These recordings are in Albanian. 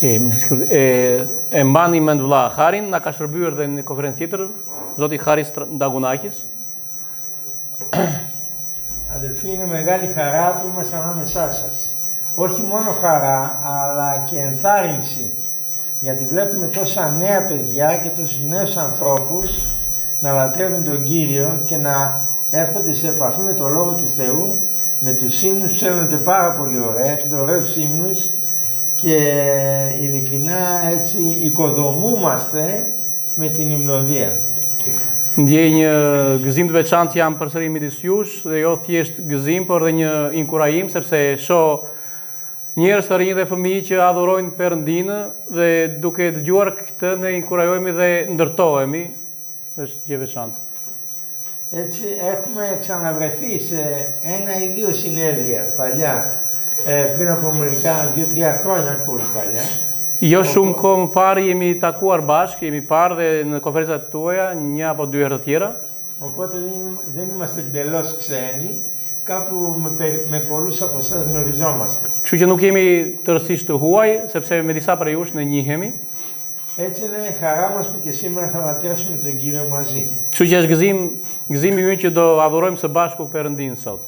E mbani mend vëlla Harin, na ka shërbyer dhe në konferencë tjetër, zoti Haris Ndagunakis. Αδελφοί, είναι μεγάλη χαρά που είμαστε ανάμεσά σας. Όχι μόνο χαρά, αλλά και ενθάρρυνση. Γιατί βλέπουμε τόσα νέα παιδιά και τόσους νέους ανθρώπους να λατρεύουν τον Κύριο και να έρχονται σε επαφή με το Λόγο του Θεού, με τους ύμνους, ψέλνονται πάρα πολύ ωραία, έχετε ωραίους ύμνους και ειλικρινά έτσι οικοδομούμαστε με την υμνοδία. Ndjej një gëzim të veçantë jam përsëri midis jush dhe jo thjesht gëzim, por edhe një inkurajim sepse shoh njerëz të rinj dhe fëmijë që adhurojnë Perëndinë dhe duke dëgjuar këtë ne inkurajohemi dhe ndërtohemi. Është gjë e veçantë. Έτσι έχουμε ξαναβρεθεί σε ένα ή δύο συνέδρια παλιά, πριν από μερικά 2-3 χρόνια, πολύ παλιά. Jo shumë kohë më parë jemi takuar bashkë, jemi parë dhe në konferencat tuaja, 1 apo 2 herë të tjera. Οπότε δεν είμαστε εντελώς ξένοι, κάπου με πολλούς από εσάς γνωριζόμαστε. Kështu që nuk jemi tërësisht të huaj, sepse me disa prej jush ne njihemi. Έτσι είναι χαρά μας που και σήμερα θα λατρεύσουμε τον Κύριο μαζί. Kështu që është gëzimi ynë që do adhurojmë së bashku Perëndinë sot.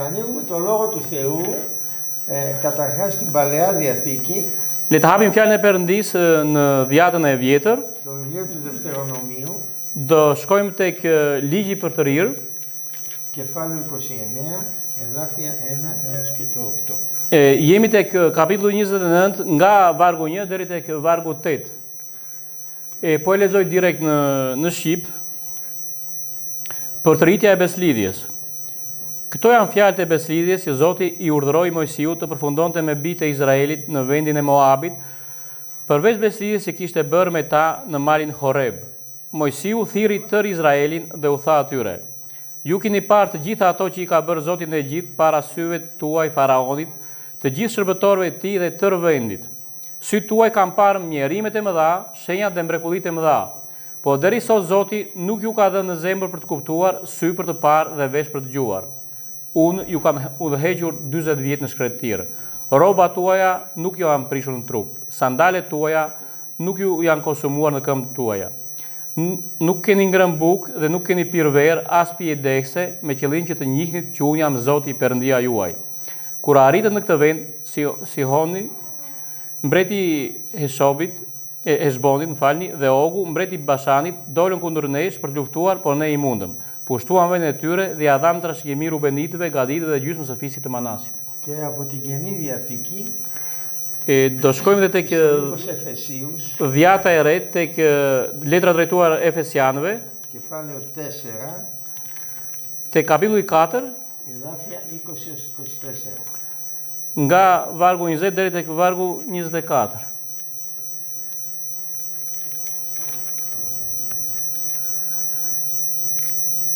Ανοίγουμε το Λόγο του Θεού, καταρχάς στην Παλαιά Διαθήκη. Le të hapim fjalën e Perëndisë në Dhjatën e Vjetër. Στο βιβλίο του Δευτερονομίου. Do shkojmë tek ligji për të rirë. Κεφάλαιο 29, εδάφια 1 έως και το 8. Jemi tek kapitulli 29 nga vargu 1 deri tek vargu 8. Po e lexoj direkt në shqip. Për të rritja e beslidhjes. Këto janë fjalët e beslidhjes që Zoti i urdhëroi Mojsiut të përfundonte me bijtë e Izraelit në vendin e Moabit, përveç beslidhjes që kishte bërë me ta në malin Horeb. Mojsiu thirri tër Izraelin dhe u tha atyre: Ju keni parë të gjitha ato që i ka bërë Zoti në Egjipt para syve tuaj Faraonit, të gjithë shërbëtorëve të tij dhe tër vendit. Sytë tuaj kanë parë mjerimet e mëdha, shenjat dhe mrekullitë e mëdha. Po deri sot Zoti nuk ju ka dhënë në zemër për të kuptuar, sy për të parë dhe vesh për të dëgjuar. Unë ju kam udhëhequr 40 vjet në shkretëtirë. Rrobat tuaja nuk ju janë prishur në trup. Sandalet tuaja nuk ju janë konsumuar në këmbët tuaja. Nuk keni ngrënë bukë dhe nuk keni pirë verë as pije dekse me qëllim që të njihnit që unë jam Zoti Perëndia juaj. Kur arritët në këtë vend, Sihoni, mbreti Heshbonit, dhe Ogu, mbreti Bashanit, dolën kundër nesh për të luftuar, por ne i mundëm. Pushtuan vendin e tyre dhe ja dham trashëgimi Rubenitëve, Gaditëve dhe gjysmës së fisit të Manasit. Και από την Καινή Διαθήκη, do shkojmë dhe tek Dhjata e Re, tek letra drejtuar Efesianëve, κεφάλαιο 4, tek kapitulli 4, εδάφια 20-24. Nga vargu 20 deri tek vargu 24.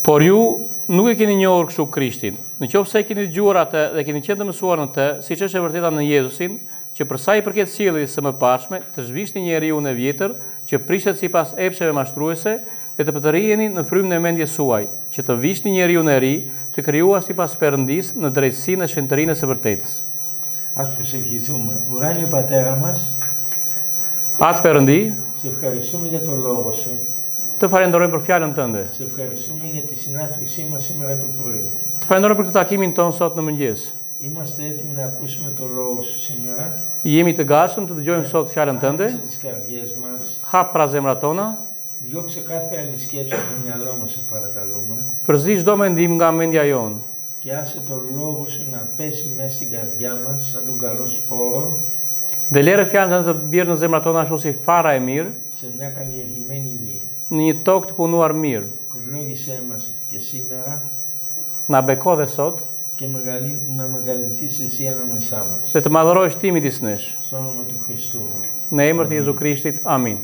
Por ju nuk e keni njohur kështu Krishtin. Nëse keni dëgjuar atë dhe keni qenë të mësuar në të, siç është e vërteta në Jezusin, që për sa i përket sjelljes së mëparshme, të zhvishni njeriu në vjetër, që prishet sipas epsheve mashtruese, dhe të përtëriheni në frymën e mendjes suaj, që të vishni njeriu në ri, të krijuar sipas Perëndisë në drejtësinë e shenjtërinë së vërtetës. Ας προσευχηθούμε. Ουράνιο Πατέρα μας, Atë Perëndi, σε ευχαριστούμε για το Λόγο Σου. Të falenderojmë për fjalën tënde. Σε ευχαριστούμε για τη συνάθρησή μας σήμερα το πρωί. Të falenderojmë për këtë takimin ton sot në mëngjes. Είμαστε έτοιμοι να ακούσουμε το Λόγο Σου σήμερα. Jemi të gatshëm të dëgjojmë sot fjalën tënde. Τις καρδιές μας. Hap pra zemrat tona. Διώξε κάθε άλλη σκέψη από το μυαλό μας, σε παρακαλούμε. Përzi çdo mendim nga mendja jonë. Και άσε το Λόγο Σου να πέσει μέσα στην καρδιά μας σαν τον καλό σπόρο. Dhe lere fjalën tënde të bjerë në zemrat tona ashtu si fara e mirë. Σε μια καλλιεργημένη γη. Në një tokë të punuar mirë. Ευλόγησέ μας και σήμερα. Na beko dhe sot. Και να μεγαλυνθείς εσύ ανάμεσά μας. Dhe të madhërosh ti midis nesh. Στο όνομα του Χριστού. Në emër të Jezu Krishtit. Amin.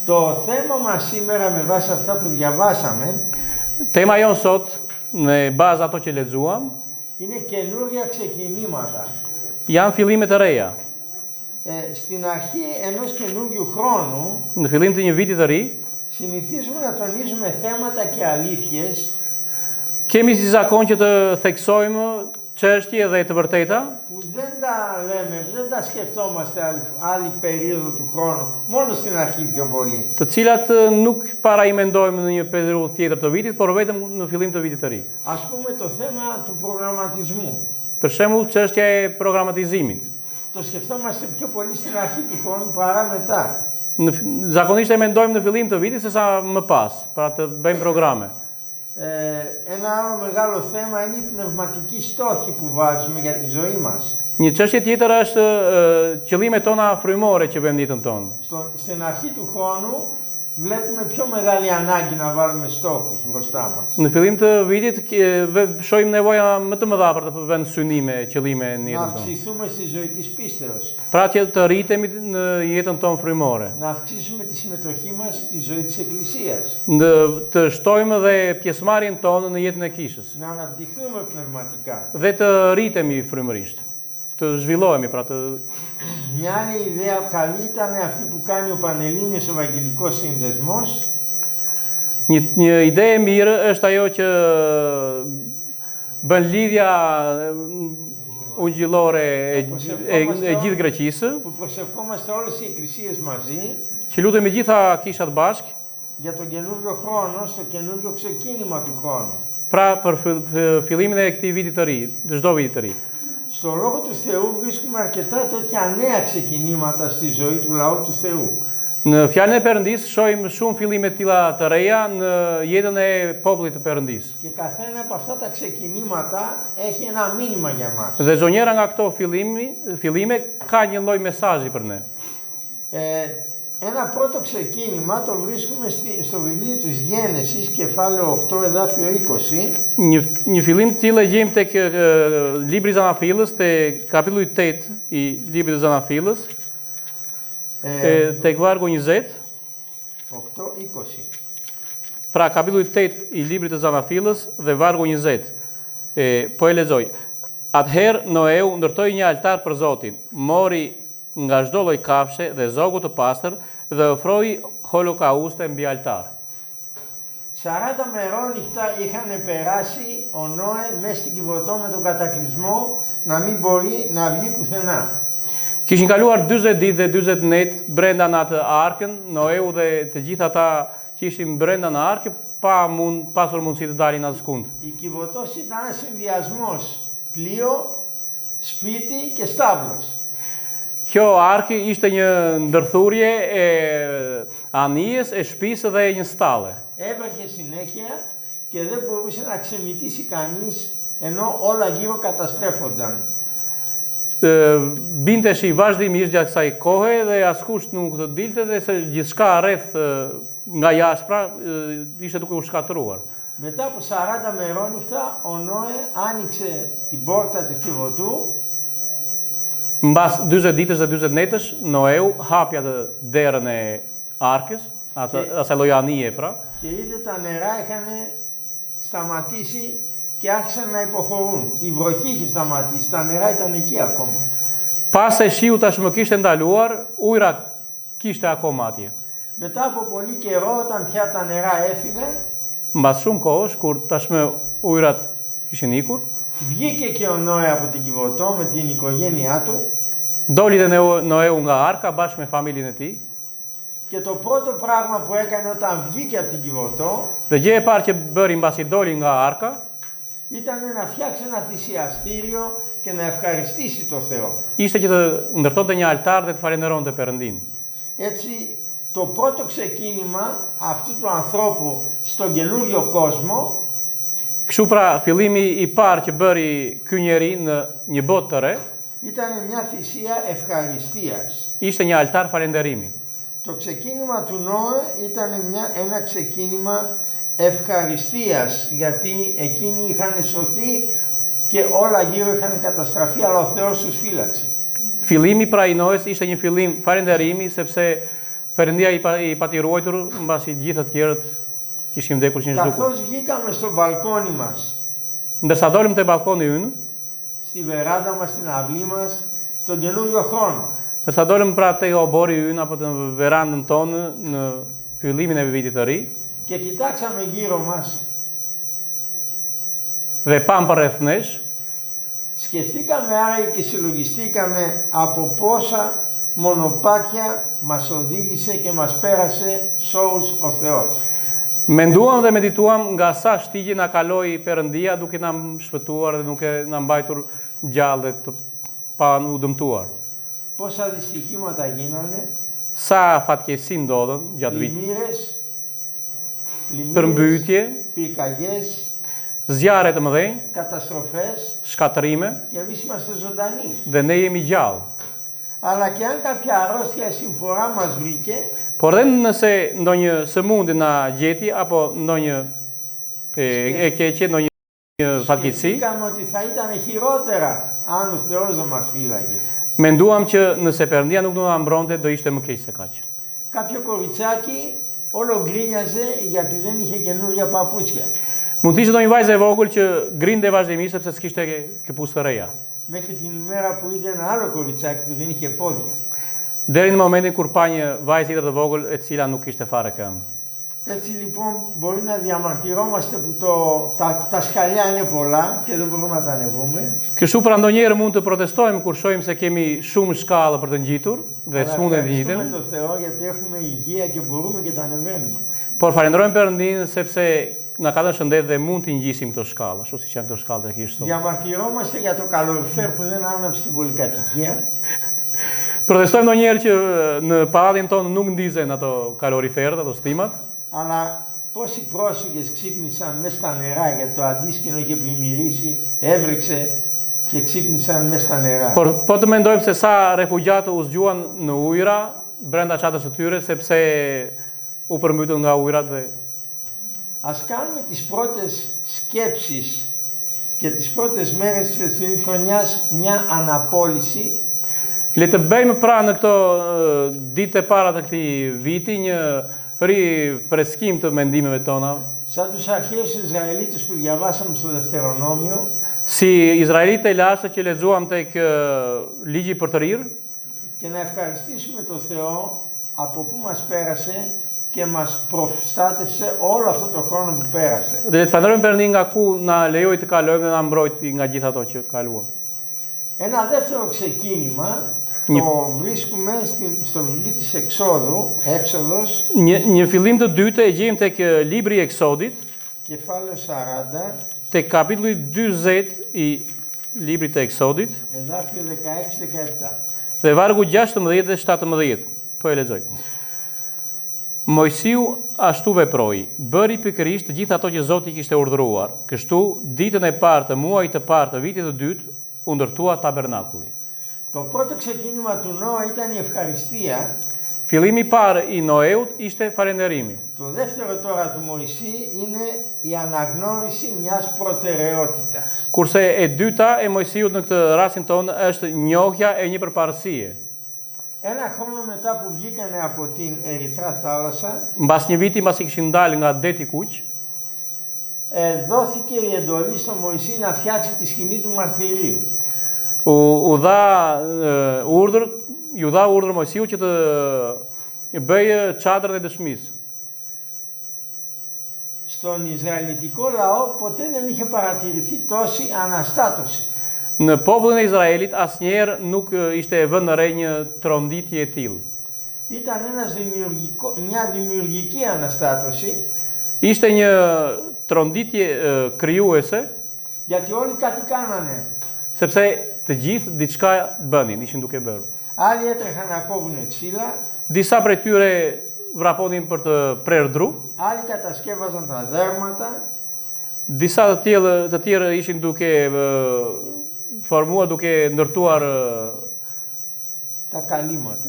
Το θέμα μας σήμερα με βάση αυτά που διαβάσαμε. Tema jon sot në bazë ato që lexuam. Είναι καινούργια ξεκινήματα. Janë fillime të reja. Στην αρχή ενός καινούργιου χρόνου. Në fillim të një viti të ri. Συνηθίζουμε να τονίζουμε θέματα και αλήθειες. Kemi si zakon që të theksojmë çështje dhe të vërteta που δεν τα λέμε, δεν τα σκεφτόμαστε άλλη περίοδο του χρόνου, μόνο στην αρχή πιο πολύ. të cilat nuk para i mendojmë në një periudhë tjetër të vitit, por vetëm në fillim të vitit të ri. Ας πούμε το θέμα του προγραμματισμού. Për shembull, çështja e programatizimit. Το σκεφτόμαστε πιο πολύ στην αρχή του χρόνου παρά μετά. Zakonisht e mendojmë në fillim të vitit sesa më pas, pra të bëjmë programe. Ένα άλλο μεγάλο θέμα είναι οι πνευματικοί στόχοι που βάζουμε για τη ζωή μας. Një çështje tjetër është qëllimet tona frymore që bëjmë ditën tonë. Στην αρχή του χρόνου βλέπουμε πιο μεγάλη ανάγκη να βάλουμε στόχους μπροστά μας. Në fillim të vitit shohim nevoja më të mëdha për të vënë synime, qëllime në Να jetën tonë. αυξηθούμε στη ζωή της πίστεως. Pra që të rritemi në jetën tonë frymore. Να αυξήσουμε τη συμμετοχή μας στη ζωή της Εκκλησίας. Të shtojmë dhe pjesëmarrjen tonë në jetën e kishës. Να αναπτυχθούμε πνευματικά. Dhe të rritemi frymërisht. Të zhvillohemi, pra të Μια άλλη ιδέα καλή ήταν αυτή που κάνει ο Πανελλήνιος Ευαγγελικός Σύνδεσμος. Një ide e mirë është ajo që bën lidhja ungjillore e gjithë Greqisë, Που προσευχόμαστε όλες οι εκκλησίες μαζί që lutemi gjitha kishat bashk, για τον καινούριο χρόνο, στο καινούριο ξεκίνημα του χρόνου. pra për fillimin e këtij viti të ri, të çdo viti të ri. Στο Λόγο του Θεού βρίσκουμε αρκετά τέτοια νέα ξεκινήματα στη ζωή του λαού του Θεού. Në fjalën e Perëndisë shohim shumë fillime të tilla të reja në jetën e popullit të Perëndisë. Και καθένα από αυτά τα ξεκινήματα έχει ένα μήνυμα για μας. Dhe çdo njëra nga këto fillime ka një lloj mesazhi për ne. Ένα πρώτο ξεκίνημα το βρίσκουμε στο βιβλίο της Γένεσης, κεφάλαιο 8, εδάφιο 20. Një fillim të tillë e gjejmë tek libri i Zanafillës, te kapitulli 8 i librit të Zanafillës, tek vargu 20. 8-20. Pra kapitulli 8 i librit të Zanafillës dhe vargu 20. Po e lexoj. Atëherë Noeu ndërtoi një altar për Zotin, mori nga çdo lloj kafshe dhe zogu të pastër dhe ofroi holokauste mbi altar. 40 μερόνυχτα είχαν περάσει ο Νόε μέσα στην Κιβωτό με τον κατακλυσμό να μην μπορεί να βγει πουθενά. Kishin kaluar 40 ditë dhe 40 net brenda në atë arkën, Noeu dhe të gjithë ata që ishin brenda në arkë pasur mundësi të dalin askund. Η Κιβωτός ήταν ένας συνδυασμός πλοίο, σπίτι και στάβλος. Kjo arki ishte një ndërthurje e anijes, e shtëpisë dhe një stalle. Έβρεχε συνέχεια και δεν μπορούσε να ξεμητήσει κανείς ενώ όλα γύρω καταστρέφονταν. Binteshi vazhdimisht gjatë kësaj kohe dhe askush nuk të dilte dhe se gjithçka rreth nga jashtë ishte duke u shkatëruar. Μετά από 40 μερόνυχτα ο Νόε άνοιξε την πόρτα της Κιβωτού. Mbas 40 ditësh dhe 40 netësh, Noeu hapi atë derën e arkës, asaj lloj anije pra. Και είδε τα νερά είχαν σταματήσει και άρχισαν να υποχωρούν. Η βροχή είχε σταματήσει, τα νερά ήταν εκεί ακόμα. Pas se shiu tashmë kishte ndaluar, ujra kishte akoma atje. Μετά από πολύ καιρό, όταν πια τα νερά έφυγαν, Mbas shumë kohësh, kur tashmë ujrat kishin ikur, βγήκε και ο Νόε από την Κιβωτό με την οικογένειά του. Doli dhe Noeu nga arka bashkë me familjen e tij. Και το πρώτο πράγμα που έκανε όταν βγήκε από την Κιβωτό Dhe gjë e parë që bëri mbasi doli nga arka ήταν να φτιάξει ένα θυσιαστήριο και να ευχαριστήσει τον Θεό. ishte që të ndërtonte një altar dhe të falenderonte Perëndin. Έτσι, το πρώτο ξεκίνημα αυτού του ανθρώπου στον καινούριο κόσμο Kështu pra, fillimi i parë që bëri ky njeri në një botë të re, ήταν μια θυσία ευχαριστίας. ishte një altar falenderimi. Το ξεκίνημα του Νόε ήταν ένα ξεκίνημα ευχαριστίας, γιατί εκείνοι είχαν σωθεί και όλα γύρω είχαν καταστραφεί, αλλά ο Θεός τους φύλαξε. Fillimi pra i Noes ishte një fillim falenderimi, sepse Perëndia i pati ruajtur mbasi gjithë të tjerët kishin vdekur që zhdukur. Καθώς βγήκαμε στο μπαλκόνι μας, Ndërsa dolëm te balkoni ynë, στη βεράντα μας, στην αυλή μας, τον καινούριο χρόνο, ndërsa dolëm pra te obori ynë apo në verandën tonë në fillimin e vitit të ri, και κοιτάξαμε γύρω μας, dhe pam përreth nesh, Σκεφτήκαμε άρα και συλλογιστήκαμε από πόσα μονοπάτια μας οδήγησε και μας πέρασε σώους ο Θεός. Menduam dhe medituam nga sa shtigje na kaloi Perëndia duke na shpëtuar dhe duke na mbajtur gjallë dhe të pa u dëmtuar. Πόσα δυστυχήματα γίνανε, Sa fatkeqësi ndodhen gjatë vitit. πλημμύρες, Përmbytje, πυρκαγιές, zjarre të mëdhenj, καταστροφές shkatërime και εμείς είμαστε ζωντανοί. dhe ne jemi gjallë. Αλλά και αν κάποια αρρώστια συμφορά μας βρήκε, Por edhe nëse ndonjë sëmundje na gjeti apo ndonjë e keqe, ndonjë fatkeqësi, σκεφτήκαμε ότι θα ήταν χειρότερα αν ο Θεός δεν μας φύλαγε. menduam që nëse Perëndia nuk do na mbronte, do ishte më keq se kaq. Κάποιο κοριτσάκι όλο γκρίνιαζε γιατί δεν είχε καινούργια παπούτσια. Mund të ishte ndonjë vajzë e vogël që grinte vazhdimisht sepse s'kishte këpucë të reja. Μέχρι την ημέρα που είδε ένα άλλο κοριτσάκι που δεν είχε πόδια. Deri në momentin kur pa një vajzë tjetër të vogël e cila nuk kishte fare këmbë. Έτσι λοιπόν μπορεί να διαμαρτυρόμαστε που τα σκαλιά είναι πολλά και δεν μπορούμε να τα ανεβούμε. Kështu pra ndonjëherë mund të protestojmë kur shohim se kemi shumë shkallë për të ngjitur dhe Αλλά s'mundem të ευχαριστούμε ngjiten. τον Θεό γιατί έχουμε υγεία και μπορούμε και τα ανεβαίνουμε. Por falenderojmë Perëndin sepse na ka dhënë shëndet dhe mund të ngjisim këto shkallë, ashtu siç janë këto shkallë tek Krishti. Διαμαρτυρόμαστε για το καλοριφέρ που δεν άναψε την πολυκατοικία. Protestojmë ndonjëherë që në pallatin tonë nuk ndizen ato kaloriferët, ato stimat. Αλλά πόσοι πρόσφυγες ξύπνησαν μέσα στα νερά γιατί το αντίσκηνο είχε πλημμυρίσει, έβρεξε και ξύπνησαν μέσα στα νερά. Por po të mendojmë se sa refugjatë u zgjuan në ujëra brenda çadrës së tyre sepse u përmbytën nga ujërat dhe Ας κάνουμε τις πρώτες σκέψεις και τις πρώτες μέρες της φετινής χρονιάς μια αναπόλυση. Le të bëjmë pra në këto ditë e para të këtij viti një rifreskim të mendimeve tona, Σαν τους αρχαίους Ισραηλίτες που διαβάσαμε στο Δευτερονόμιο, si izraelitë e lashtë që lexuam tek ligji për të rirë, και να ευχαριστήσουμε τον Θεό από πού μας πέρασε και μας προστάτευσε όλο αυτό το χρόνο που πέρασε. dhe le të falenderojmë Perëndin nga ku na lejoi të kalojmë dhe na mbrojti nga gjithë ato që kaluam. Ένα δεύτερο ξεκίνημα το βρίσκουμε στο βιβλίο της Εξόδου, Έξοδος, Një fillim të dytë e gjejmë tek libri i Eksodit, κεφάλαιο 40, tek kapitulli 40 i librit të Eksodit εδάφιο 16-17. dhe vargu 16 dhe 17. Po e lexoj. Mojsiu ashtu veproi, bëri pikërisht të gjithë ato që Zoti i kishte urdhëruar. Kështu, ditën e parë të muajit të parë të vitit të dytë, u ndërtua tabernakulli. Το πρώτο ξεκίνημα του Νόα ήταν η ευχαριστία. Fillimi i parë i Noeut ishte falënderimi. Το δεύτερο τώρα του Μωυσή είναι η αναγνώριση μιας προτεραιότητας. Kurse e dyta e Mojsiut në këtë rastin tonë është njohja e një përparësie. Ένα χρόνο μετά που βγήκανε από την Ερυθρά θάλασσα, Mbas një viti mbas i kishin dalë nga deti kuq, δόθηκε η εντολή στον Μωυσή να φτιάξει τη σκηνή του μαρτυρίου. u dha urdhër Mojsiut që të bëjë çadrën e dëshmisë. Στον Ισραηλιτικό λαό ποτέ δεν είχε παρατηρηθεί τόση αναστάτωση. Në popullin e Izraelit asnjëherë nuk ishte vënë në re një tronditje e tillë. Ήταν μια δημιουργική αναστάτωση, Ishte një tronditje krijuese, γιατί όλοι κάτι κάνανε. sepse të gjithë diçka bënin, ishin duke bërë. Άλλοι έτρεχαν να κόβουν ξύλα, Disa prej tyre vraponin për të prerë dru, άλλοι κατασκεύαζαν τα δέρματα, disa të tjerë ishin duke formuar, duke ndërtuar τα καλύματα.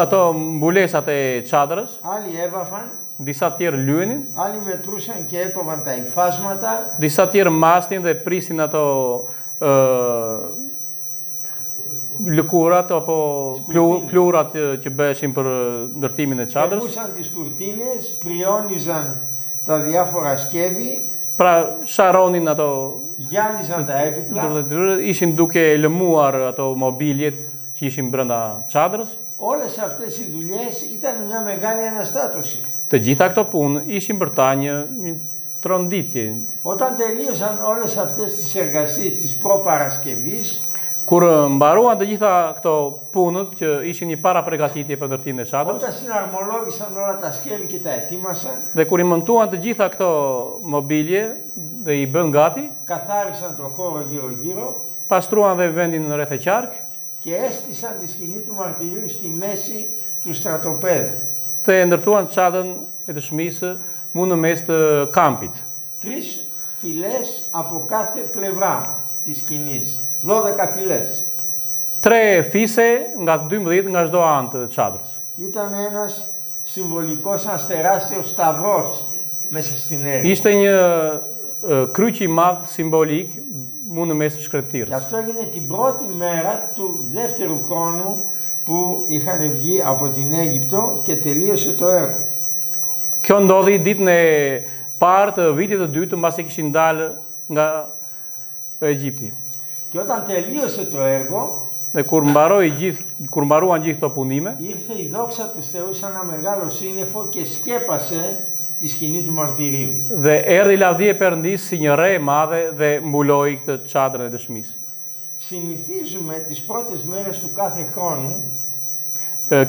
ato mbulesat e çadrës, Άλλοι έβαφαν, disa tjerë lyenin, άλλοι μετρούσαν και έκοβαν τα υφάσματα, disa tjerë mastin dhe prisin ato lëkurat apo plurat që bëheshin për ndërtimin e çadrës. κερνούσαν τις κουρτίνες, πριόνιζαν τα διάφορα σκεύη, Pra sharonin ato γυάλιζαν τα έπιπλα. ishin duke lëmuar ato mobiljet që ishin brenda çadrës. Όλες αυτές οι δουλειές ήταν μια μεγάλη αναστάτωση. Të gjitha këto punë ishin për ta një tronditje. Όταν τελείωσαν όλες αυτές τις εργασίες της προπαρασκευής, Kur mbaruan të gjitha këto punët që ishin një parapregatitje për ndërtimin e çadrës, όταν συναρμολόγησαν όλα τα σκεύη και τα ετοίμασαν, dhe kur I montuan të gjitha këto mobilje dhe I bën gati, καθάρισαν το χώρο γύρω-γύρω pastruan dhe vendin rreth e qark και έστησαν τη σκηνή του μαρτυρίου στη μέση του στρατοπέδου. dhe ndërtuan çadrën e dëshmisë mu në mes të kampit. 3 φυλές από κάθε πλευρά της σκηνής. 12 φυλές. 3 fise nga 12 nga çdo anë të çadrës. Ήταν ένας συμβολικός, ένας τεράστιος σταυρός μέσα στην έρημο. Ishte një kryq I madh simbolik mu në mes të Και shkretëtirës. αυτό έγινε την πρώτη μέρα του δεύτερου χρόνου που είχαν βγει από την Αίγυπτο και τελείωσε το έργο. Kjo ndodhi ditën e parë të vitit të dytë mbasi kishin dalë nga Egjipti. Και όταν τελείωσε το έργο, Dhe kur mbaruan gjithë këto punime, ήρθε η δόξα του Θεού σαν ένα μεγάλο σύννεφο και σκέπασε τη σκηνή του μαρτυρίου. dhe erdhi lavdia e Perëndisë si një re e madhe dhe mbuloi këtë çadrën e dëshmisë. Συνηθίζουμε τις πρώτες μέρες του κάθε χρόνου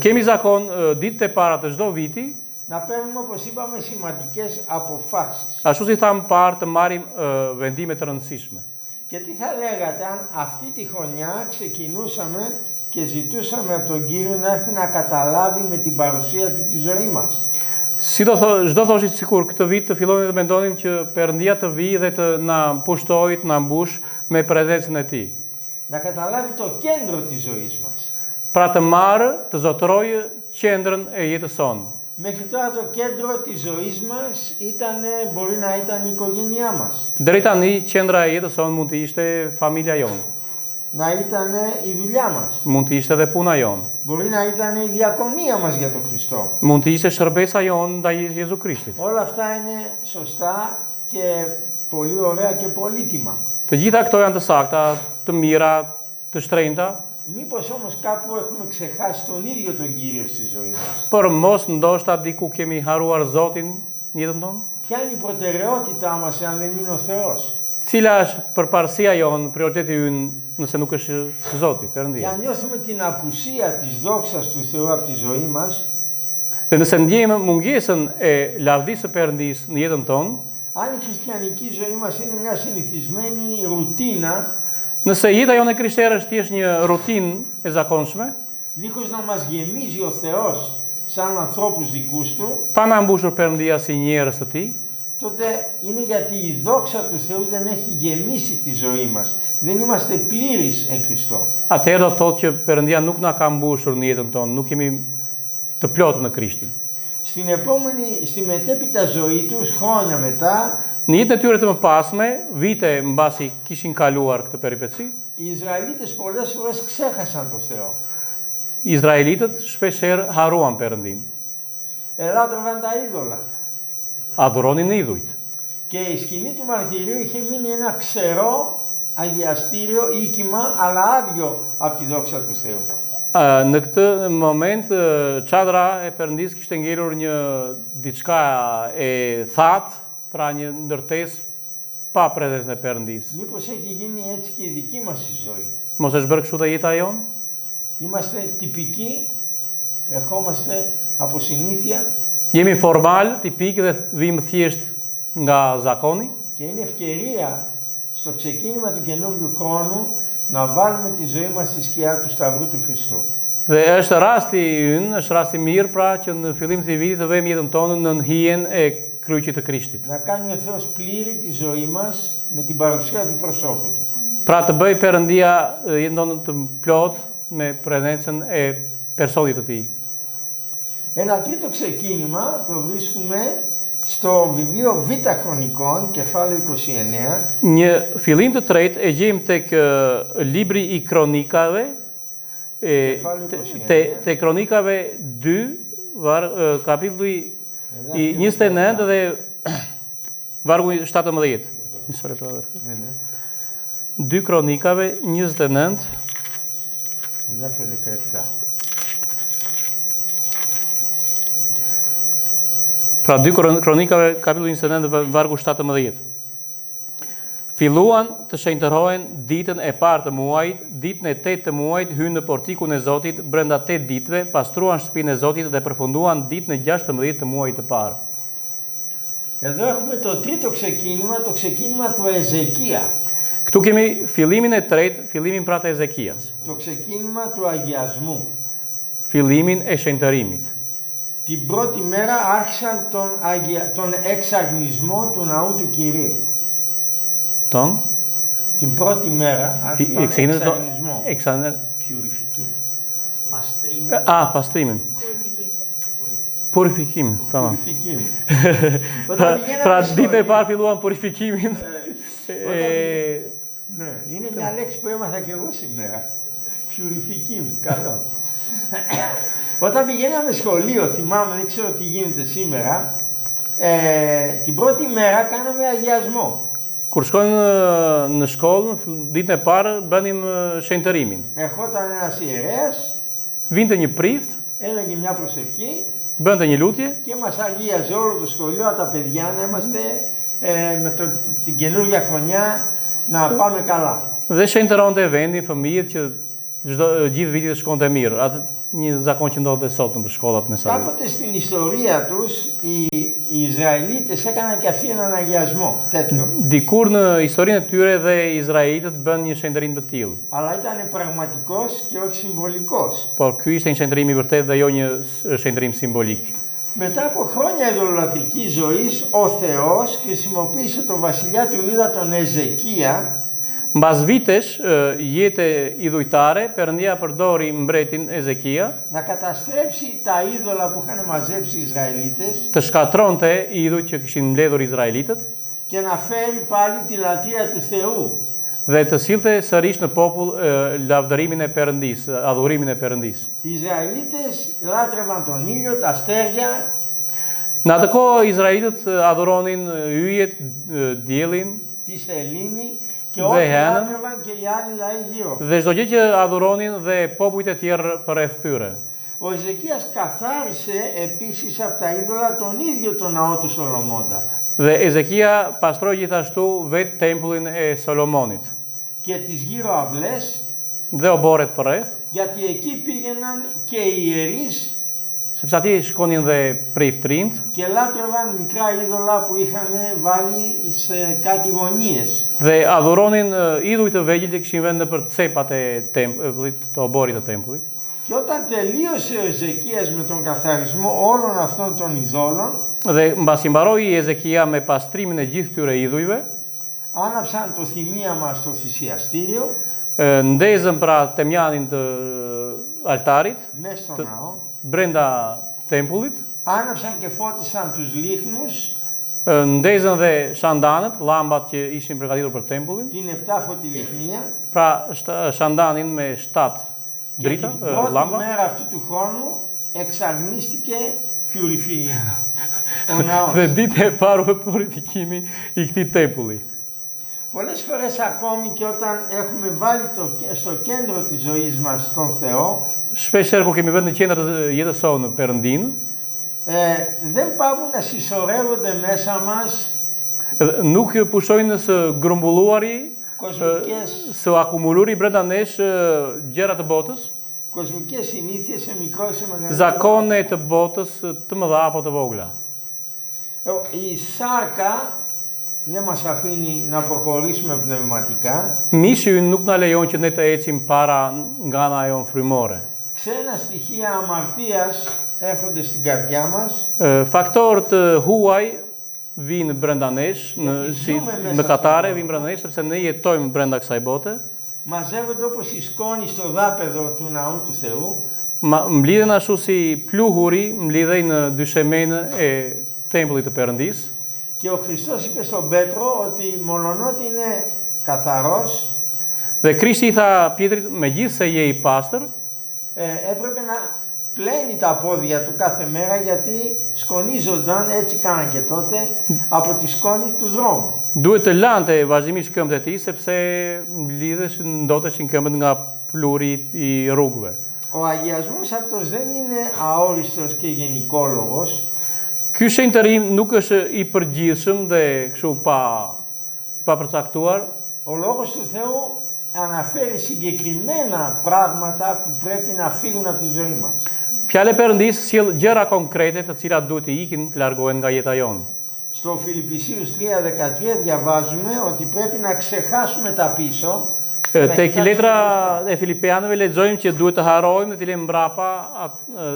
Kemi zakon ditët e para të çdo viti, να παίρνουμε, όπως είπαμε, σημαντικές αποφάσεις. ashtu si thamë parë të marrim vendime të rëndësishme. Και τι θα λέγατε αν αυτή τη χρονιά ξεκινούσαμε και ζητούσαμε από τον Κύριο να έρθει να καταλάβει με την παρουσία του τη ζωή μας. Çdo thoshit sikur këtë vit të fillonim të mendonim që Perëndia të vijë dhe të na pushtojë, të na mbush me prezencën e Tij. Να καταλάβει το κέντρο της ζωής μας. Pra të marrë, të zotërojë qendrën e jetës sonë. Μέχρι τώρα το κέντρο της ζωής μας μπορεί να ήταν η οικογένειά μας. Deri tani qendra e jetës sonë mund të ishte familja jonë, Να ήταν η δουλειά μας. mund të ishte edhe puna jonë, Μπορεί να ήταν η διακονία μας για τον Χριστό. mund të ishte shërbesa jonë ndaj Jezu Krishtit. Όλα αυτά είναι σωστά και πολύ ωραία και πολύτιμα. Të gjitha këto janë të sakta, të mira, të shtrenjta, Μήπως όμως κάπου έχουμε ξεχάσει τον ίδιο τον Κύριο στη ζωή μας. por mos ndoshta diku kemi haruar Zotin në jetën tonë. Ποια είναι η προτεραιότητά μας αν δεν είναι ο Θεός? Cila është përparësia jonë, prioriteti ynë nëse nuk është Zoti, Και Perëndia. αν νιώθουμε την απουσία της δόξας του Θεού από τη ζωή μας, Dhe nëse ndjejmë mungesën e lavdisë së Perëndisë në jetën tonë, αν η χριστιανική ζωή μας είναι μια συνηθισμένη ρουτίνα, nëse jeta jonë e krishterë është thjesht një rutinë e zakonshme, δίχως να μας γεμίζει ο Θεός σαν ανθρώπους δικούς Του, pa na mbushur Perëndia si njerëz të Tij, τότε είναι γιατί η δόξα του Θεού δεν έχει γεμίσει τη ζωή μας. Δεν είμαστε πλήρεις εν Χριστώ. atëherë do të thotë që Perëndia nuk na ka mbushur në jetën tonë, nuk jemi të plotë në Krishtin. Στη μετέπειτα ζωή τους, χρόνια μετά, Në jetën e tyre të mëpasme, vite mbasi kishin kaluar këtë peripeci, οι Ισραηλίτες πολλές φορές ξέχασαν τον Θεό. Izraelitët shpeshherë haruan Perëndin, Ελάτρευαν τα είδωλα. adhuronin idhujt. Και η σκηνή του μαρτυρίου είχε μείνει ένα ξερό αγιαστήριο οίκημα, αλλά άδειο από τη δόξα του Θεού. Në këtë moment çadra e Perëndisë kishte ngelur një diçka e thatë, pra një ndërtesë pa prezencën e Perëndisë. Μήπως έχει γίνει έτσι και η δική μας η ζωή? Mos është bërë kështu dhe jeta jonë? Είμαστε τυπικοί, ερχόμαστε από συνήθεια Jemi formal, tipik dhe vim thjesht nga zakoni. και είναι ευκαιρία στο ξεκίνημα του καινούριου χρόνου να βάλουμε τη ζωή μας στη σκιά του Σταυρού του Χριστού. Dhe është rasti ynë, është rasti mirë pra që në fillim të vitit të vëmë jetën tonë në hijen e kryqit të Krishtit. Να κάνει ο Θεός πλήρη τη ζωή μας με την παρουσία του προσώπου Του. Pra të bëj Perëndia jetën tonë të plot me prezencën e personit të Tij. Ένα τρίτο ξεκίνημα το βρίσκουμε στο βιβλίο Β Χρονικών, κεφάλαιο 29, Një fillim të tretë e gjejmë tek libri I kronikave, te kronikave 2, kapitulli I 29 dhe vargu I 17. Nisore pra. 2 kronikave 29 17. Pra 2 Kronikave, kapitulli 29, vargu 17. Filluan të shenjtërohen ditën e parë të muajit, ditën e 8 të muajit hynë në portikun e Zotit, brenda 8 ditëve, pastruan shtëpinë e Zotit dhe përfunduan ditën e 16 të muajit të parë. Εδώ έχουμε το τρίτο ξεκίνημα, το ξεκίνημα του Εζεκία. Këtu kemi fillimin e tretë, fillimin pra të Ezekias. Το ξεκίνημα του αγιασμού. Fillimin e shenjtërimit. Την πρώτη μέρα άρχισαν τον εξαγνισμό του ναού του Κυρίου. Την πρώτη μέρα άρχισαν τον εξαγνισμό. Pastrimin. Purifikimin, tamam. Pra ditën e parë filluan purifikimin. Ναι, είναι μια λέξη που έμαθα και εγώ σήμερα. Purifikim, καλό. Όταν πηγαίναμε σχολείο, θυμάμαι, δεν ξέρω τι γίνεται σήμερα, την πρώτη μέρα κάναμε αγιασμό. Kur shkojnë në shkollë, ditën e parë bënim shenjtërimin. Ερχόταν ένας ιερέας, Vinte një prift, έλεγε μια προσευχή bënte një lutje και μας αγίαζε όλο το σχολείο, τα παιδιά να είμαστε με την καινούργια χρονιά να πάμε καλά. dhe shenjtëronte vendin, fëmijët që gjithë vitit të shkonte mirë. Atë një zakon që ndodhte sot në shkollat mesare. Κάποτε στην ιστορία τους οι Ισραηλίτες έκαναν και αυτοί έναν αγιασμό τέτοιο. Dikur në historinë e tyre dhe Izraelitët bën një shenjtërim të tillë. Αλλά ήταν πραγματικός και όχι συμβολικός. Por ky ishte një shenjtërim i vërtetë dhe jo një shenjtërim simbolik. Μετά από χρόνια ειδωλολατρικής ζωής, ο Θεός χρησιμοποίησε τον βασιλιά του Ιούδα τον Εζεκία. Mbas vitesh jete idhujtare, Perëndia përdori mbretin Ezekia να καταστρέψει τα είδωλα που είχαν μαζέψει οι Ισραηλίτες të shkatronte idhujt që kishin mbledhur Izraelitët και να φέρει πάλι τη λατρεία του Θεού. dhe të sillte sërish në popull lavdërimin e Perëndisë, adhurimin e Perëndisë. Οι Ισραηλίτες λάτρευαν τον ήλιο, τα αστέρια Në atë kohë Izraelitët adhuronin yjet, diellin τη σελήνη και ό,τι λάτρευαν και οι άλλοι λαοί γύρω. dhe çdo gjë që adhuronin dhe popujt e tjerë përreth tyre. Ο Εζεκίας καθάρισε επίσης από τα είδωλα τον ίδιο τον ναό του Σολομώντα. Dhe Ezekia pastroi gjithashtu vetë tempullin e Solomonit Και τις γύρω αυλές, dhe oborret përreth, γιατί εκεί πήγαιναν και οι ιερείς sepse atje shkonin dhe priftrinj και λάτρευαν μικρά είδωλα που είχαν βάλει σε κάτι γωνίες. dhe adhuronin idhuj të vegjël që kishin vënë nëpër cepat e tempullit, të oborit të tempullit. Και όταν τελείωσε ο Εζεκίας με τον καθαρισμό όλων αυτών των ειδόλων, Dhe mbasi mbaroi Ezekia me pastrimin e gjithë këtyre idhujve, άναψαν το θυμίαμα στο θυσιαστήριο, ndezën pra temjanin të altarit μέσα στο ναό, brenda tempullit, άναψαν και φώτισαν τους λίχνους, ndezën dhe shandanët, llambat që ishin përgatitur për tempullin, την επτάφωτη λιχνία, pra shandanin me 7 και drita, την πρώτη llamba. μέρα αυτού του χρόνου εξαγνίστηκε ο ναός. Dhe ditë e parë u purifikimi i këtij tempulli. Πολλές φορές ακόμη και όταν έχουμε βάλει στο κέντρο της ζωής μας τον Θεό, Shpeshherë kur kemi vënë në qendër të jetës sonë Perëndinë, δεν πάβουν να συσσωρεύονται μέσα μας nuk pushojnë së grumbulluari, κοσμικές, së akumuluri brenda nesh gjëra të botës, κοσμικές συνήθειες σε μικρό ή σε μεγαλύτερο. zakone të botës të mëdha apo të vogla. Η σάρκα δεν μας αφήνει να προχωρήσουμε πνευματικά. Mishi ynë nuk na lejon që ne të ecim para nga ana jon frymore. Ξένα στοιχεία αμαρτίας έρχονται στην καρδιά μας. Faktorët huaj vinë brenda nesh, si mëkatare vinë brenda nesh sepse ne jetojmë brenda kësaj bote. Μαζεύονται όπως η σκόνη στο δάπεδο του ναού του Θεού. Mblidhen ashtu si pluhuri mblidhej në dyshemenë e tempullit të Perëndisë. Και ο Χριστός είπε στον Πέτρο ότι μολονότι είναι καθαρός, Dhe Krishti i tha Pjetrit, megjithse je i pastër, έπρεπε να πλένει τα πόδια του κάθε μέρα γιατί σκονίζονταν, έτσι κάναν και τότε, από τη σκόνη του δρόμου. duhet të lante vazhdimisht këmbët e tij sepse ndoteshin këmbët nga pluri i rrugëve. Ο αγιασμός αυτός δεν είναι αόριστος και γενικόλογος. Ky shenjtërim nuk është i përgjithshëm dhe kështu pa përcaktuar. Ο Λόγος του Θεού αναφέρει συγκεκριμένα πράγματα που πρέπει να φύγουν από τη ζωή μας. Fjala e Perëndisë sjell gjëra konkrete të cilat duhet të ikin, të largohen nga jeta jonë. Στο Φιλιππισίους 3:13 διαβάζουμε ότι πρέπει να ξεχάσουμε τα πίσω. Tek letra e Filipianëve lexojmë që duhet të harrojmë dhe të lëmë mbrapa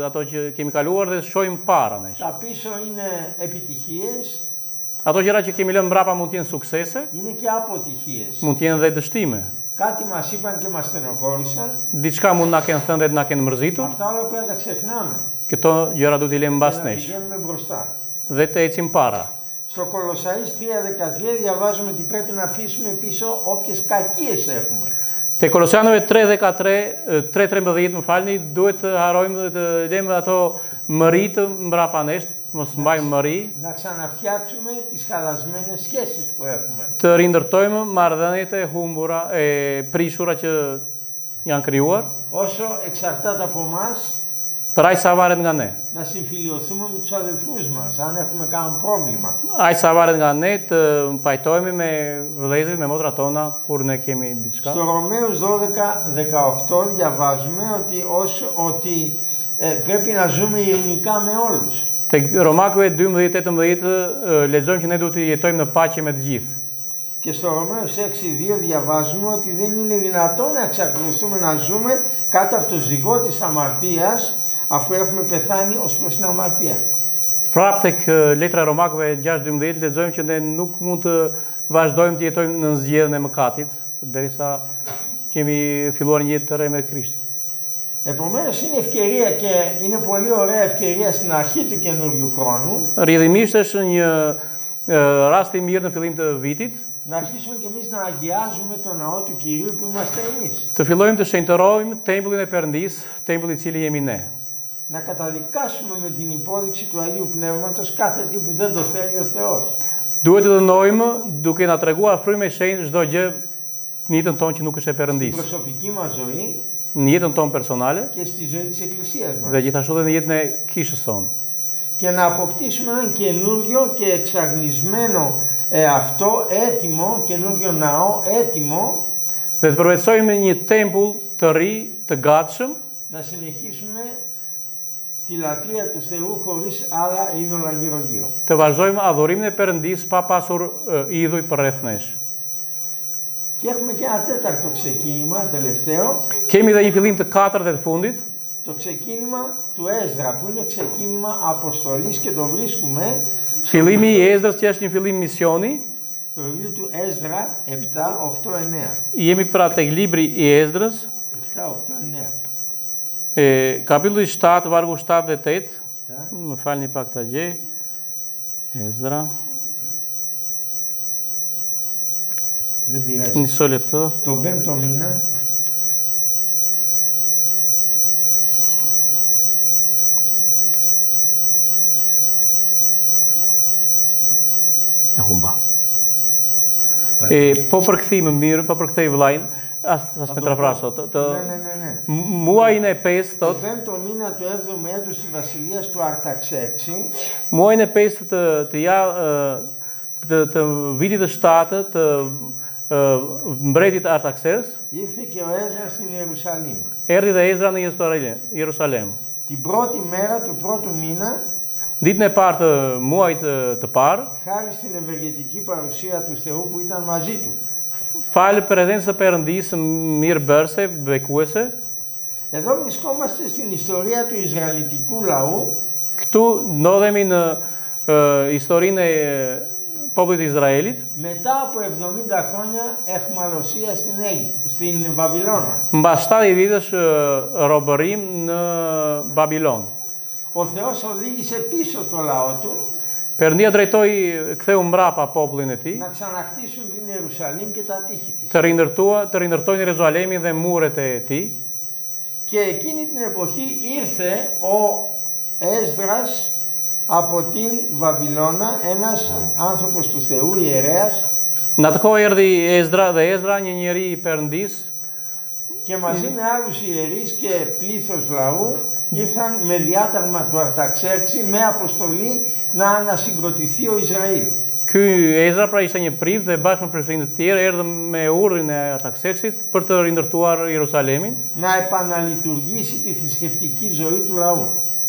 ato që kemi kaluar dhe të shohim para nesh. Τα πίσω είναι επιτυχίες, Ato gjëra që kemi lënë mbrapa mund të jenë suksese, είναι και αποτυχίες. mund të jenë dhe dështime. Κάτι μας είπαν και μας στενοχώρησαν. Diçka mund na kenë thënë dhe na kenë mërzitur. Αυτά όλα πρέπει να τα ξεχνάμε Këto gjëra duhet i lëmë mbas και να nesh πηγαίνουμε μπροστά. dhe të ecim para. Στο Κολοσσαείς 3:13 διαβάζουμε ότι πρέπει να αφήσουμε πίσω όποιες κακίες έχουμε. Te Kolosianëve 3:13, më falni, duhet të harrojmë dhe të lëmë ato mëri të mbrapa nesh, mos mbajmë mëri, Να ξαναφτιάξουμε τις χαλασμένες σχέσεις που έχουμε. të rindërtojmë marrëdhëniet e humbura, e prishura që janë krijuar, Όσο εξαρτάται από εμάς, për aq sa varet nga ne. να συμφιλιωθούμε με τους αδελφούς μας, αν έχουμε κανένα πρόβλημα. Aq sa varet nga ne të pajtohemi me vëllezërit, me motrat tona kur ne kemi diçka. Στο Ρωμαίους 12:18 διαβάζουμε ότι πρέπει να ζούμε ειρηνικά με όλους. Tek Romakëve 12:18 lexojmë që ne duhet të jetojmë në paqe me të gjithë. Και στο Ρωμαίους 6:2 διαβάζουμε ότι δεν είναι δυνατόν να εξακολουθούμε να ζούμε κάτω από το ζυγό της αμαρτίας, αφού έχουμε πεθάνει ως προς την αμαρτία. Prapë tek letra e Romakëve 6:12 lexojmë që ne nuk mund të vazhdojmë të jetojmë në zgjedhjen e mëkatit derisa kemi filluar një jetë të re me Krishtin. Επομένως είναι ευκαιρία και είναι πολύ ωραία ευκαιρία στην αρχή του καινούριου χρόνου Rrjedhimisht është një rast i mirë në fillim të vitit να αρχίσουμε και εμείς να αγιάζουμε το ναό του Κυρίου που είμαστε εμείς. të fillojmë të shenjtërojmë tempullin e Perëndisë, tempulli i cili jemi ne. Να καταδικάσουμε με την υπόδειξη του Αγίου Πνεύματος κάθε τι που δεν το θέλει ο Θεός. Duhet të dënojmë duke na treguar frymë e shenjtë çdo gjë në jetën tonë që nuk është e Στην Perëndisë, προσωπική μας ζωή në jetën tonë personale και στη ζωή της Εκκλησίας μας. dhe gjithashtu edhe në jetën e kishës sonë. Και να αποκτήσουμε έναν καινούριο και εξαγνισμένο αυτό έτοιμο, καινούριο ναό έτοιμο Dhe të përvetsojmë një tempull të ri, të gatshëm, να συνεχίσουμε τη λατρεία του Θεού χωρίς άλλα είδωλα γύρω-γύρω. të vazhdojmë adhurimin e Perëndisë pa pasur idhuj përreth nesh. Και έχουμε και ένα τέταρτο ξεκίνημα, τελευταίο, Kemi edhe një fillim të katërt dhe të fundit, το ξεκίνημα του Έσδρα, που είναι ξεκίνημα αποστολής και το βρίσκουμε fillimi i Ezdrës që është një fillim misioni. στο βιβλίο του Έσδρα 7, 8, 9. Jemi pra tek libri i Ezdrës, 7, 8, 9. kapitulli 7, vargu 7 dhe 8. Αυτά. Më falni pak ta gjej. Ezdra. Δεν πειράζει. Μισό λεπτό. Το 5ο μήνα E humba. Po përkthej më mirë, po përkthej vëllain, as me trafraso. Ναι. Muajin e 5 Το thot, 5ο μήνα του 7ου έτους της βασιλείας του Αρταξέρξη, muajin e 5 të vitit të 7 të mbretit Artaxerxes, ήρθε και ο Έσδρας στην Ιερουσαλήμ. erdhi dhe Ezra në Jerusalem. Την πρώτη μέρα του πρώτου μήνα, Ditën e parë të muajit të parë, χάρη στην ευεργετική παρουσία του Θεού που ήταν μαζί του. falë prezencës së Perëndisë mirëbërëse, bekuese, Εδώ βρισκόμαστε στην ιστορία του Ισραηλιτικού λαού, këtu ndodhemi në historinë e popullit të Izraelit, μετά από 70 χρόνια εχμαλωσία στην Βαβυλώνα. mbas 70 vitesh robërim në Babilon. Ο Θεός οδήγησε πίσω το λαό του Perëndia drejtoi, ktheu mbrapa popullin e tij, να ξαναχτίσουν την Ιερουσαλήμ και τα τείχη της. të rindërtojnë Jeruzalemin dhe muret e tij. Και εκείνη την εποχή ήρθε ο Έσδρας από την Βαβυλώνα, ένας άνθρωπος του Θεού, ιερέας, Në atë kohë erdhi Ezra, një njeri i Perëndisë, Και μαζί με άλλους ιερείς και πλήθος λαού ήρθαν με διάταγμα του Αρταξέρξη με αποστολή να ανασυγκροτηθεί ο Ισραήλ. Ky Ezra pra ishte një priv dhe bashkë me prefektë të tjerë erdhën me urdhrin e Artaxerxit për të rindërtuar Jerusalemin, Να επαναλειτουργήσει τη θρησκευτική ζωή του λαού.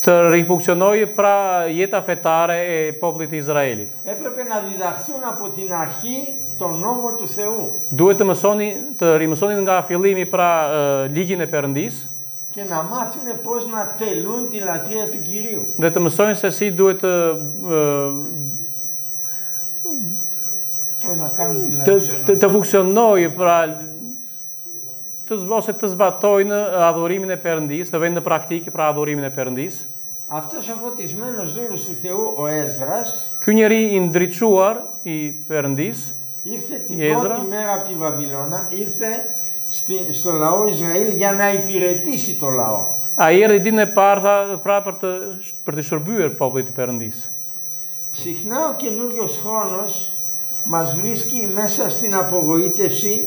të rifunksionojë pra jeta fetare e popullit të Izraelit. Έπρεπε να διδαχθούν από την αρχή τον νόμο του Θεού Duhet të rimësonin nga fillimi pra ligjin e Perëndisë και να μάθουν πώς να τελούν τη λατρεία του Κυρίου. dhe të mësojnë se si duhet Πώς να κάνουν τη λατρεία. të funksionojë pra ose të zbatojnë adhurimin e Perëndisë, të vënë në praktikë pra adhurimin e Perëndisë. Αυτός ο φωτισμένος δούλος του Θεού, ο Έσδρας, Ky njeri i ndriçuar i Perëndisë ήρθε την Έσδρα. πρώτη μέρα από τη Βαβυλώνα, ήρθε στο λαό Ισραήλ για να υπηρετήσει το λαό. Ai erdhi ditën e parë pra për të shërbyer popullit të Perëndisë. Συχνά ο καινούριος χρόνος μας βρίσκει μέσα στην απογοήτευση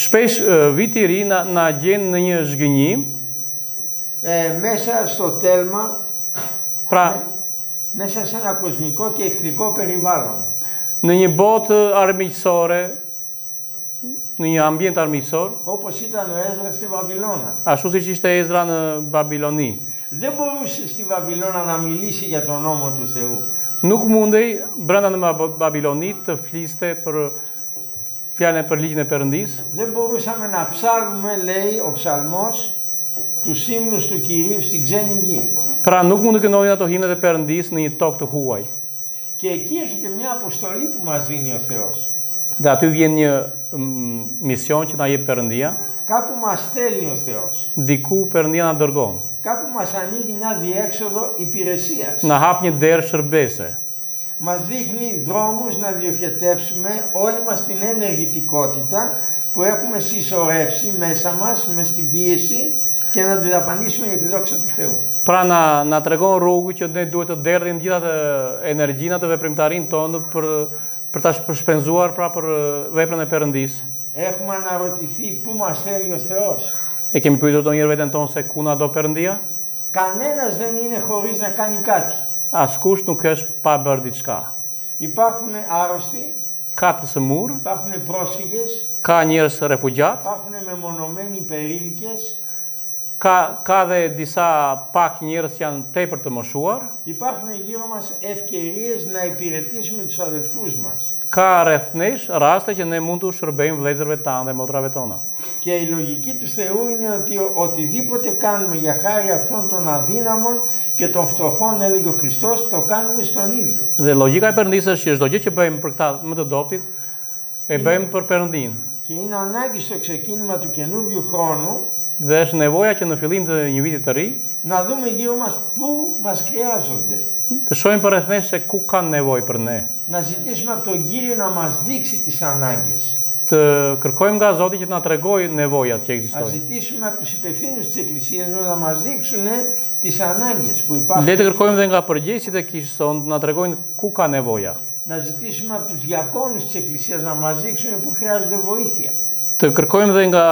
Shpesh viti i ri na gjen në një zhgënjim, μέσα στο τέλμα, pra μέσα σε ένα κοσμικό και εχθρικό περιβάλλον. në një botë armiqësore, në një ambient armiqësor, Όπως ήταν ο Έσδρας στη Βαβυλώνα. ashtu siç ishte Ezra në Babiloni. Δεν μπορούσε στη Βαβυλώνα να μιλήσει για τον νόμο του Θεού. Nuk mundej brenda në Babilonit të fliste për fjalën për ligjin e Perëndisë. Δεν μπορούσαμε να ψάλουμε, λέει ο ψαλμός, τους ύμνους του Κυρίου στην ξένη γη. Pra nuk mund të këndojnë ato himnet e Perëndisë në një tokë të huaj. Και εκεί έρχεται μια αποστολή που μας δίνει ο Θεός. Dhe aty vjen një mision që na jep Perëndia, Κάπου μας στέλνει ο Θεός. diku Perëndia na dërgon, Κάπου μας ανοίγει μια διέξοδο υπηρεσίας. na hap një derë shërbese. Μας δείχνει δρόμους να διοχετεύσουμε όλη μας την ενεργητικότητα που έχουμε συσσωρεύσει μέσα μας, μες στην πίεση και να τη δαπανίσουμε για τη δόξα του Θεού. Pra na tregon rrugë që ne duhet të derdhim gjithë atë energjinë të veprimtarinë tonë për ta shpenzuar pra për veprën e Perëndisë. Έχουμε αναρωτηθεί πού μας θέλει ο Θεός. E kemi pyetur ndonjëherë veten tonë se ku na do Perëndia? Κανένας δεν είναι χωρίς να κάνει κάτι. Askush nuk është pa bërë diçka. Υπάρχουν άρρωστοι, Ka të sëmur, υπάρχουν πρόσφυγες, ka njerëz refugjat, υπάρχουν μεμονωμένοι υπερήλικες, ka dhe disa pak njerëz që janë tepër të moshuar, υπάρχουν γύρω μας ευκαιρίες να υπηρετήσουμε τους αδελφούς μας. ka rreth nesh raste që ne mund të shërbejmë vëllezërve tanë dhe motrave tona. Και η λογική του Θεού είναι ότι οτιδήποτε κάνουμε για χάρη αυτών των αδύναμων και των φτωχών, έλεγε ο Χριστός, το κάνουμε στον ίδιο. Dhe logjika e Perëndisë është që çdo gjë që bëjmë për këta më të dobtit, e bëjmë për Perëndinë. Και είναι ανάγκη στο ξεκίνημα του καινούριου χρόνου Dhe është nevoja që në fillim të një viti të ri, να δούμε γύρω μας πού μας χρειάζονται. të shohim për rreth nesh se ku kanë nevojë për ne. Να ζητήσουμε από τον Κύριο να μας δείξει τις ανάγκες. Të kërkojmë nga Zoti që të na tregojë nevojat që Να ekzistojnë. ζητήσουμε από τους υπευθύνους της Εκκλησίας να μας δείξουν τις ανάγκες που υπάρχουν. Le të kërkojmë dhe nga përgjegjësit e kishës sonë të na tregojnë ku ka nevoja. Να ζητήσουμε από τους διακόνους της Εκκλησίας να μας δείξουν που χρειάζονται βοήθεια. Të kërkojmë dhe nga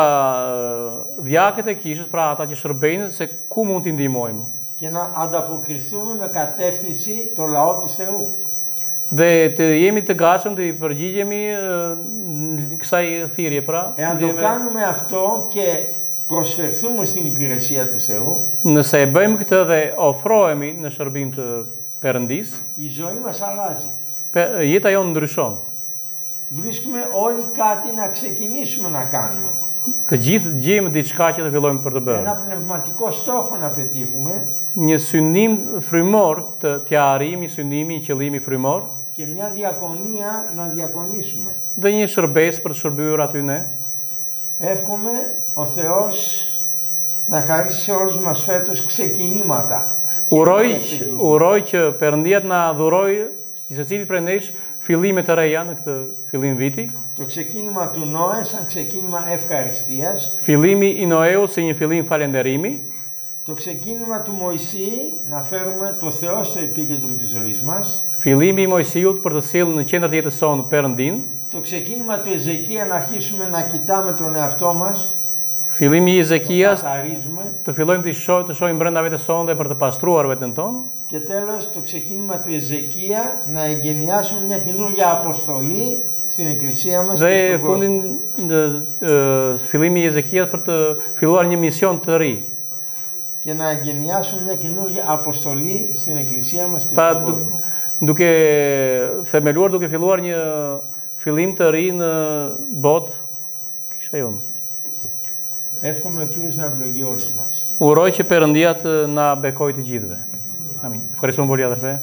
djaqët e kishës, pra ata që shërbejnë, se ku mund t'i ndihmojmë. Και να ανταποκριθούμε με κατεύθυνση το λαό του Θεού. Dhe të jemi të gatshëm të i përgjigjemi kësaj thirrje, pra. Εάν το κάνουμε αυτό και προσφερθούμε στην υπηρεσία του Θεού, Nëse e bëjmë këtë dhe ofrohemi në shërbim të Perëndisë, η ζωή μας αλλάζει. jeta jonë ndryshon. Βρίσκουμε όλοι κάτι να ξεκινήσουμε να κάνουμε. Të gjithë gjejmë diçka që të fillojmë për të bërë. Ένα πνευματικό στόχο να πετύχουμε Një synim frymor t'ja arrijmë, synimi, qëllimi frymor και μια διακονία να διακονήσουμε. dhe një shërbesë për të shërbyer aty ne. Εύχομαι ο Θεός να χαρίσει σε όλους μας φέτος ξεκινήματα. Uroj që Perëndia të na dhurojë secilit prej nesh fillime të reja në këtë fillim viti. Το ξεκίνημα του Νόε σαν ξεκίνημα ευχαριστίας. Fillimi i Noeut si një fillim falënderimi. Το ξεκίνημα του Μωυσή να φέρουμε το Θεό στο επίκεντρο της ζωής μας. Fillimi i Mojsiut për të sjellë në qendër të jetës sonë Perëndin. Το ξεκίνημα του Εζεκία να αρχίσουμε να κοιτάμε τον εαυτό μας. Fillimi i Ezekias, καθαρίζουμε të fillojmë të shohim brenda vetes sonë dhe për të pastruar veten tonë. και τέλος το ξεκίνημα του Εζεκία να εγκαινιάσουμε μια καινούργια αποστολή στην εκκλησία μας και Dhe στον κόσμο. fillimi i Ezekias për të filluar një mision të ri. Και να εγκαινιάσουμε μια καινούργια αποστολή στην εκκλησία μας και Pa στον κόσμο. duke themeluar, duke filluar një fillim të ri në botë, kisha jonë. Εύχομαι ο Κύριος να ευλογεί όλους μας. Uroj që Perëndia të na bekojë të gjithëve. Amin. Ευχαριστούμε πολύ, αδερφέ.